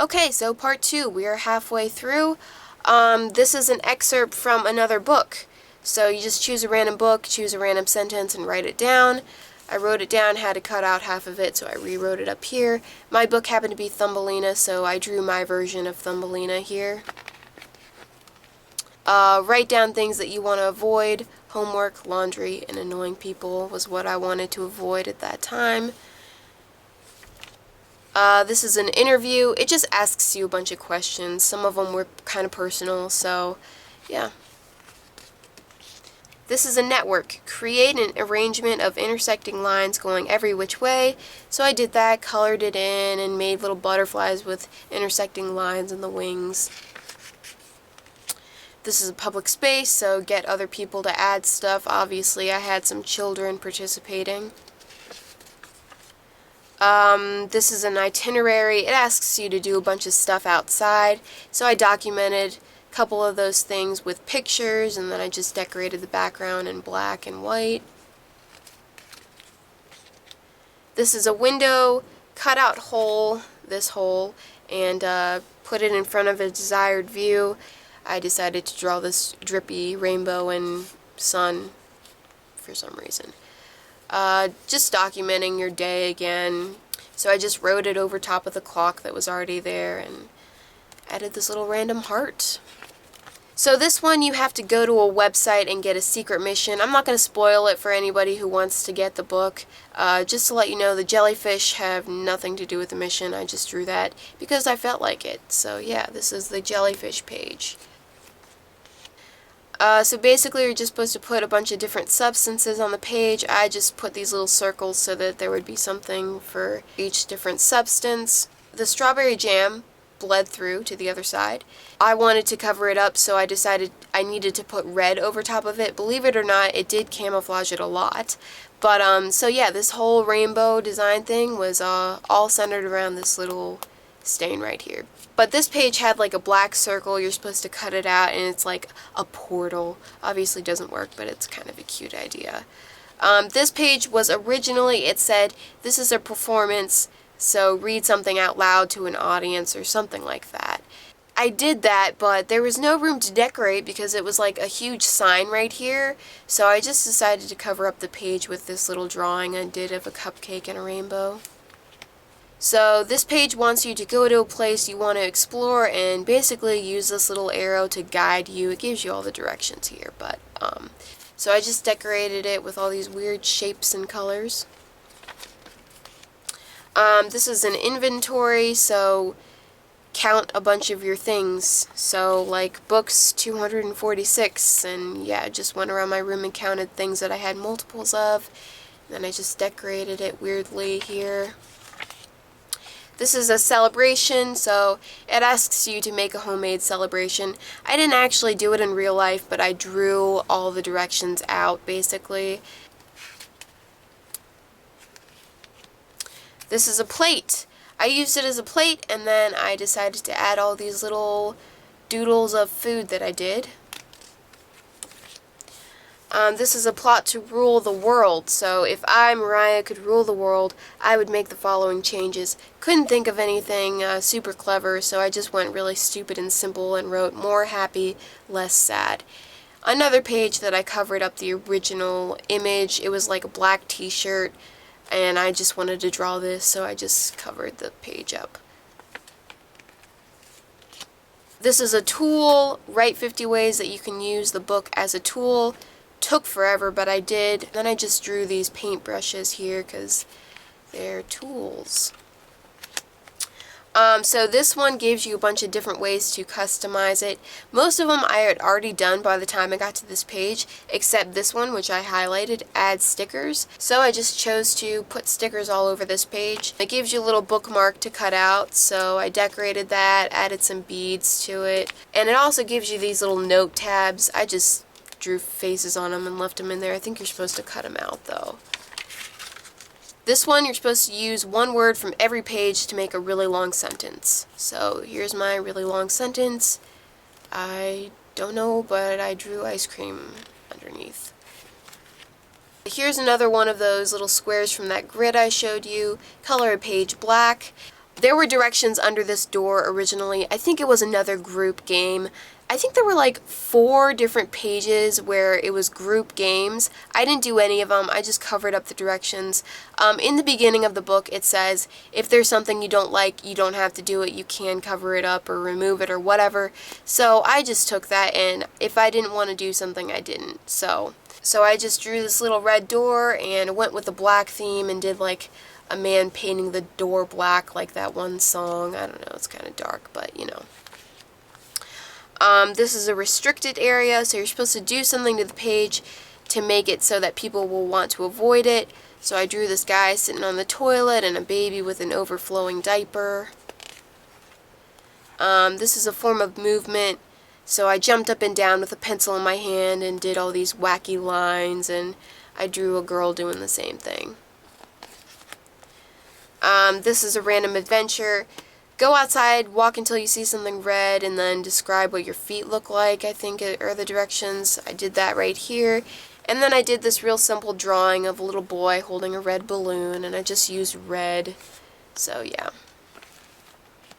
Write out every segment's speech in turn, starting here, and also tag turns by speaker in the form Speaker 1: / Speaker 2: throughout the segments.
Speaker 1: Okay, so part 2, we are halfway through. This is an excerpt from another book. So you just choose a random book, choose a random sentence, and write it down. I wrote it down, had to cut out half of it, so I rewrote it up here. My book happened to be Thumbelina, so I drew my version of Thumbelina here. Write down things that you want to avoid. Homework, laundry, and annoying people was what I wanted to avoid at that time. This is an interview. It just asks you a bunch of questions. Some of them were kind of personal, so yeah. This is a network. Create an arrangement of intersecting lines going every which way. So I did that, colored it in, and made little butterflies with intersecting lines in the wings. This is a public space, so get other people to add stuff. Obviously, I had some children participating. This is an itinerary. It asks you to do a bunch of stuff outside. So I documented a couple of those things with pictures, and then I just decorated the background in black and white. This is a window, cut out hole, this hole, and put it in front of a desired view. I decided to draw this drippy rainbow and sun for some reason. Just documenting your day again. So I just wrote it over top of the clock that was already there and added this little random heart. So this one you have to go to a website and get a secret mission. I'm not going to spoil it for anybody who wants to get the book. Just to let you know, the jellyfish have nothing to do with the mission. I just drew that because I felt like it. So yeah, this is the jellyfish page. So basically you're just supposed to put a bunch of different substances on the page. I just put these little circles so that there would be something for each different substance. The strawberry jam bled through to the other side. I wanted to cover it up, so I decided I needed to put red over top of it. Believe it or not, it did camouflage it a lot. But, so yeah, this whole rainbow design thing was all centered around this little stain right here. But this page had like a black circle. You're supposed to cut it out, and it's like a portal. Obviously doesn't work, but it's kind of a cute idea. This page was originally, it said, this is a performance, so read something out loud to an audience or something like that. I did that, but there was no room to decorate because it was like a huge sign right here. So I just decided to cover up the page with this little drawing I did of a cupcake and a rainbow. So this page wants you to go to a place you want to explore and basically use this little arrow to guide you. It gives you all the directions here, but so I just decorated it with all these weird shapes and colors. This is an inventory, so count a bunch of your things. So like books, 246, and yeah, I just went around my room and counted things that I had multiples of. Then I just decorated it weirdly here. This is a celebration, so it asks you to make a homemade celebration. I didn't actually do it in real life, but I drew all the directions out, basically. This is a plate. I used it as a plate, and then I decided to add all these little doodles of food that I did. This is a plot to rule the world, so if I, Moriah, could rule the world, I would make the following changes. Couldn't think of anything super clever, so I just went really stupid and simple and wrote more happy, less sad. Another page that I covered up the original image, it was like a black t-shirt, and I just wanted to draw this, so I just covered the page up. This is a tool, write 50 ways that you can use the book as a tool. Took forever, but I did. Then I just drew these paintbrushes here because they're tools. So this one gives you a bunch of different ways to customize it. Most of them I had already done by the time I got to this page, except this one, which I highlighted, add stickers. So I just chose to put stickers all over this page. It gives you a little bookmark to cut out, so I decorated that, added some beads to it. And it also gives you these little note tabs. I just drew faces on them and left them in there. I think you're supposed to cut them out though. This one you're supposed to use one word from every page to make a really long sentence. So here's my really long sentence. I don't know, but I drew ice cream underneath. Here's another one of those little squares from that grid I showed you. Color a page black. There were directions under this door originally. I think it was another group game. I think there were like 4 different pages where it was group games. I didn't do any of them. I just covered up the directions. In the beginning of the book, it says if there's something you don't like, you don't have to do it. You can cover it up or remove it or whatever. So I just took that, and if I didn't want to do something, I didn't. So I just drew this little red door and went with the black theme and did like a man painting the door black, like that one song. I don't know, it's kind of dark, but you know. This is a restricted area, so you're supposed to do something to the page to make it so that people will want to avoid it. So I drew this guy sitting on the toilet and a baby with an overflowing diaper. This is a form of movement, so I jumped up and down with a pencil in my hand and did all these wacky lines, and I drew a girl doing the same thing. This is a random adventure. Go outside, walk until you see something red, and then describe what your feet look like, I think are the directions. I did that right here. And then I did this real simple drawing of a little boy holding a red balloon, and I just used red. So yeah.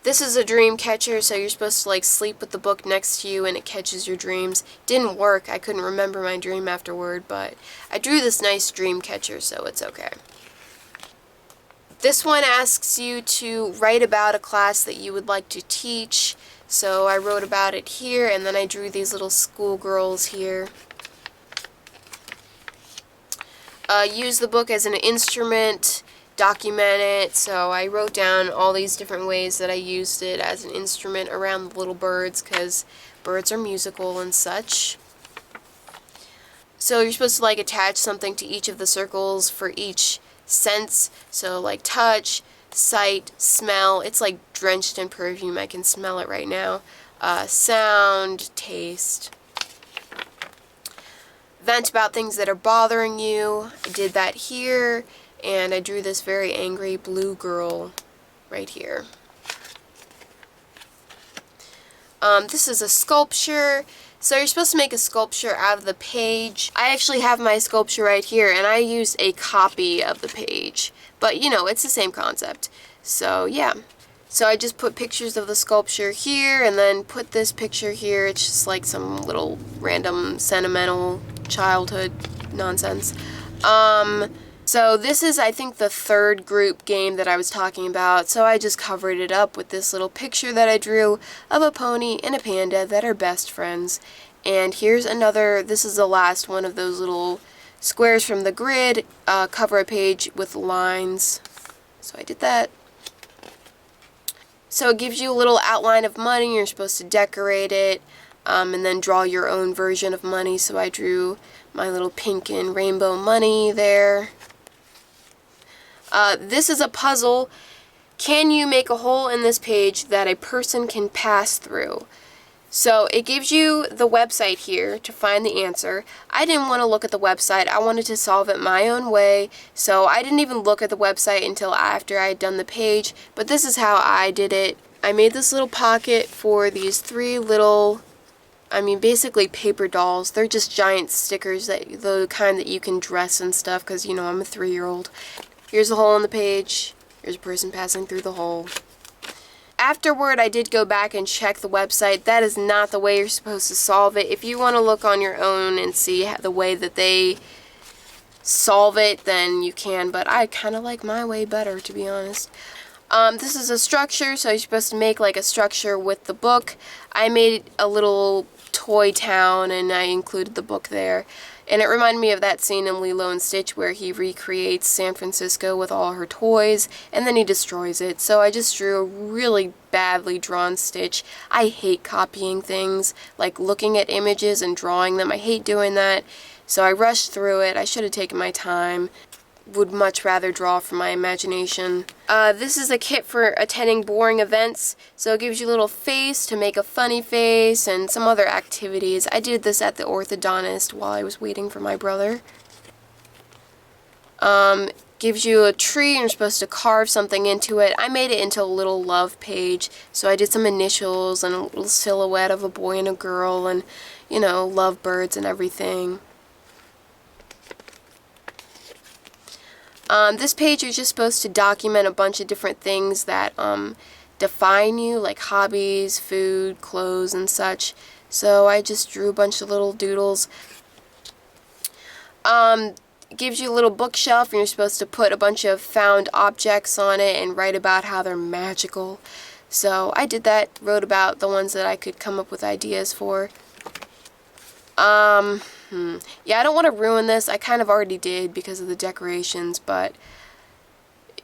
Speaker 1: This is a Dreamcatcher, so you're supposed to like sleep with the book next to you and it catches your dreams. Didn't work. I couldn't remember my dream afterward, but I drew this nice Dreamcatcher, so it's okay. This one asks you to write about a class that you would like to teach. So I wrote about it here, and then I drew these little schoolgirls here. Use the book as an instrument, document it. So I wrote down all these different ways that I used it as an instrument around the little birds, because birds are musical and such. So you're supposed to like attach something to each of the circles for each sense, so like touch, sight, smell. It's like drenched in perfume. I can smell it right now. Sound, taste. Vent about things that are bothering you. I did that here, and I drew this very angry blue girl right here. This is a sculpture. So you're supposed to make a sculpture out of the page. I actually have my sculpture right here, and I used a copy of the page. But, you know, it's the same concept. So, yeah. So I just put pictures of the sculpture here, and then put this picture here. It's just like some little random sentimental childhood nonsense. So this is, I think, the 3rd group game that I was talking about, so I just covered it up with this little picture that I drew of a pony and a panda that are best friends. And here's another, this is the last one of those little squares from the grid, cover a page with lines. So I did that. So it gives you a little outline of money, you're supposed to decorate it, and then draw your own version of money. So I drew my little pink and rainbow money there. This is a puzzle. Can you make a hole in this page that a person can pass through? So it gives you the website here to find the answer. I didn't want to look at the website. I wanted to solve it my own way. So I didn't even look at the website until after I had done the page. But this is how I did it. I made this little pocket for these 3 little, basically paper dolls. They're just giant stickers, the kind that you can dress and stuff, because, you know, I'm a 3-year-old. Here's the hole in the page. Here's a person passing through the hole. Afterward, I did go back and check the website. That is not the way you're supposed to solve it. If you want to look on your own and see the way that they solve it, then you can, but I kind of like my way better, to be honest. This is a structure, so you're supposed to make like a structure with the book. I made a little toy town, and I included the book there. And it reminded me of that scene in Lilo and Stitch where he recreates San Francisco with all her toys, and then he destroys it. So I just drew a really badly drawn Stitch. I hate copying things, like looking at images and drawing them. I hate doing that. So I rushed through it. I should have taken my time. Would much rather draw from my imagination. This is a kit for attending boring events, so it gives you a little face to make a funny face and some other activities. I did this at the orthodontist while I was waiting for my brother. Gives you a tree and you're supposed to carve something into it. I made it into a little love page, so I did some initials and a little silhouette of a boy and a girl and, you know, love birds and everything. This page you're just supposed to document a bunch of different things that define you, like hobbies, food, clothes, and such. So I just drew a bunch of little doodles. It gives you a little bookshelf, and you're supposed to put a bunch of found objects on it and write about how they're magical. So I did that, wrote about the ones that I could come up with ideas for. Yeah, I don't want to ruin this. I kind of already did because of the decorations, but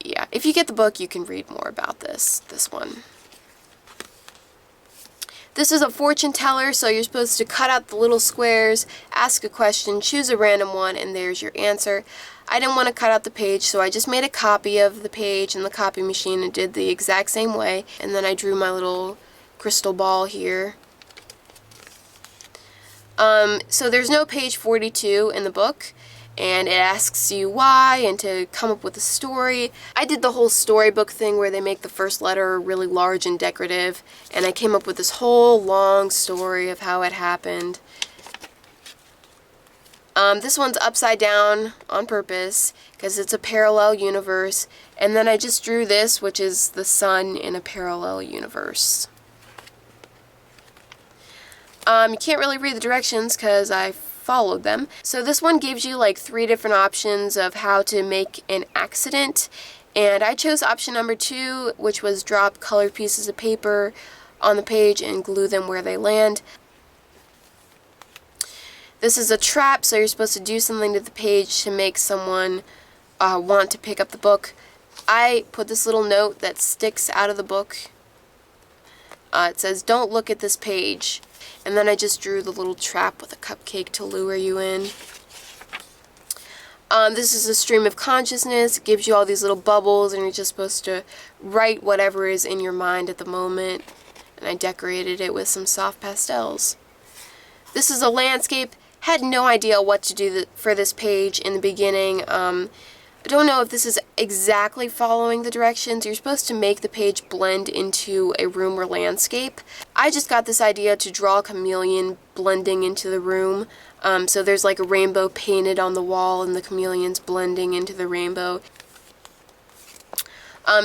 Speaker 1: yeah, if you get the book, you can read more about this one. This is a fortune teller, so you're supposed to cut out the little squares, ask a question, choose a random one, and there's your answer. I didn't want to cut out the page, so I just made a copy of the page in the copy machine and did the exact same way. And then I drew my little crystal ball here. So there's no page 42 in the book, and it asks you why and to come up with a story. I did the whole storybook thing where they make the first letter really large and decorative, and I came up with this whole long story of how it happened. This one's upside down on purpose because it's a parallel universe, and then I just drew this, which is the sun in a parallel universe. You can't really read the directions because I followed them. So this one gives you like 3 different options of how to make an accident, and I chose option number 2, which was drop colored pieces of paper on the page and glue them where they land. This is a trap, so you're supposed to do something to the page to make someone want to pick up the book. I put this little note that sticks out of the book. It says, "Don't look at this page." And then I just drew the little trap with a cupcake to lure you in. This is a stream of consciousness. It gives you all these little bubbles, and you're just supposed to write whatever is in your mind at the moment. And I decorated it with some soft pastels. This is a landscape. Had no idea what to do for this page in the beginning. I don't know if this is exactly following the directions. You're supposed to make the page blend into a room or landscape. I just got this idea to draw a chameleon blending into the room. So there's like a rainbow painted on the wall and the chameleon's blending into the rainbow.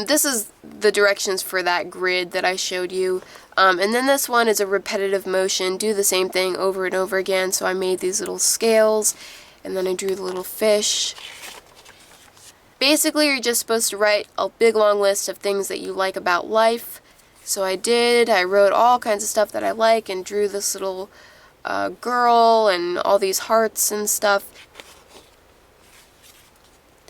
Speaker 1: This is the directions for that grid that I showed you. And then this one is a repetitive motion. Do the same thing over and over again. So I made these little scales, and then I drew the little fish. Basically, you're just supposed to write a big long list of things that you like about life. So I did. I wrote all kinds of stuff that I like and drew this little girl and all these hearts and stuff.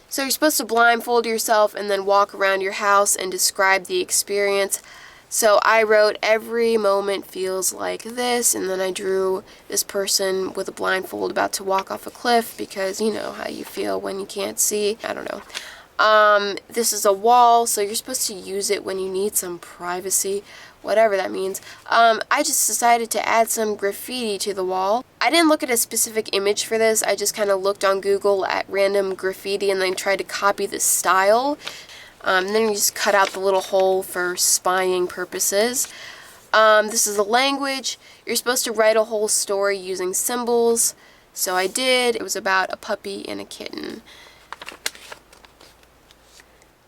Speaker 1: So you're supposed to blindfold yourself and then walk around your house and describe the experience. So I wrote, "Every moment feels like this," and then I drew this person with a blindfold about to walk off a cliff, because you know how you feel when you can't see. I don't know. This is a wall, so you're supposed to use it when you need some privacy, whatever that means. I just decided to add some graffiti to the wall. I didn't look at a specific image for this. I just kind of looked on Google at random graffiti and then tried to copy the style. Then you just cut out the little hole for spying purposes. This is a language. You're supposed to write a whole story using symbols. So I did. It was about a puppy and a kitten.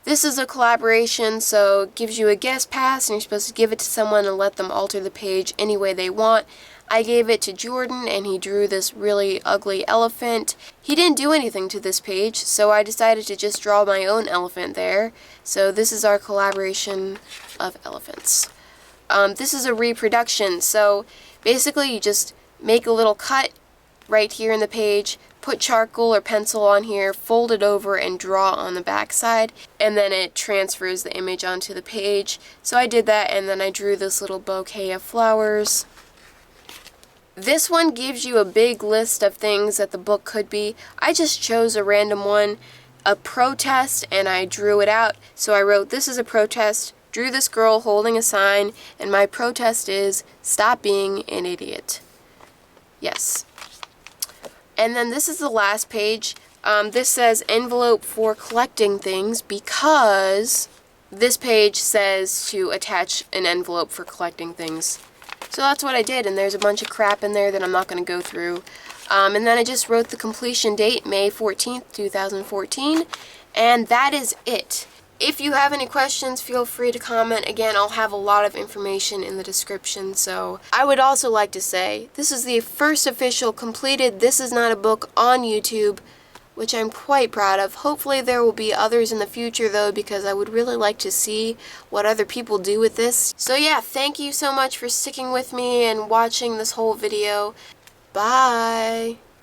Speaker 1: This is a collaboration, so it gives you a guest pass, and you're supposed to give it to someone and let them alter the page any way they want. I gave it to Jordan, and he drew this really ugly elephant. He didn't do anything to this page, so I decided to just draw my own elephant there. So this is our collaboration of elephants. This is a reproduction, so basically you just make a little cut right here in the page, put charcoal or pencil on here, fold it over, and draw on the back side, and then it transfers the image onto the page. So I did that, and then I drew this little bouquet of flowers. This one gives you a big list of things that the book could be. I just chose a random one, a protest, and I drew it out. So I wrote, "This is a protest," drew this girl holding a sign, and my protest is, "Stop being an idiot." Yes. And then this is the last page. This says envelope for collecting things, because this page says to attach an envelope for collecting things. So that's what I did, and there's a bunch of crap in there that I'm not going to go through. And then I just wrote the completion date, May 14th, 2014, And that is it. If you have any questions, feel free to comment. Again, I'll have a lot of information in the description. So I would also like to say, this is the first official completed This Is Not a Book on YouTube, which I'm quite proud of. Hopefully there will be others in the future though, because I would really like to see what other people do with this. So yeah, thank you so much for sticking with me and watching this whole video. Bye!